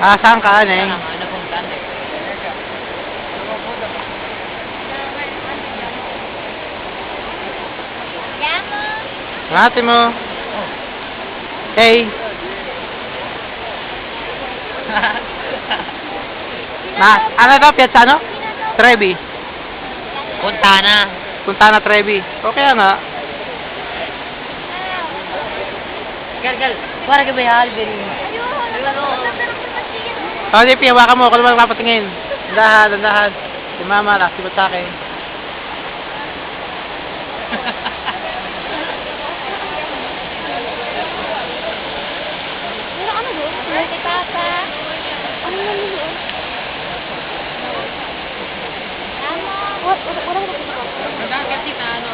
Ah, saan ka, Neng? Ano pong plan eh? Ate mo. Hey. Ano to? Piazzano? Trevi. Punta na. Punta na Trevi. Okay nga. Gal. Para ka ba yung Alvin? Oh, di, piyawakan mo. Ako naman mapatingin. Dandahan. Si Mama, nakasibot sa akin. Ano doon? Kay Papa. Ano na doon? Ano? Wala ko. Kasi na ano.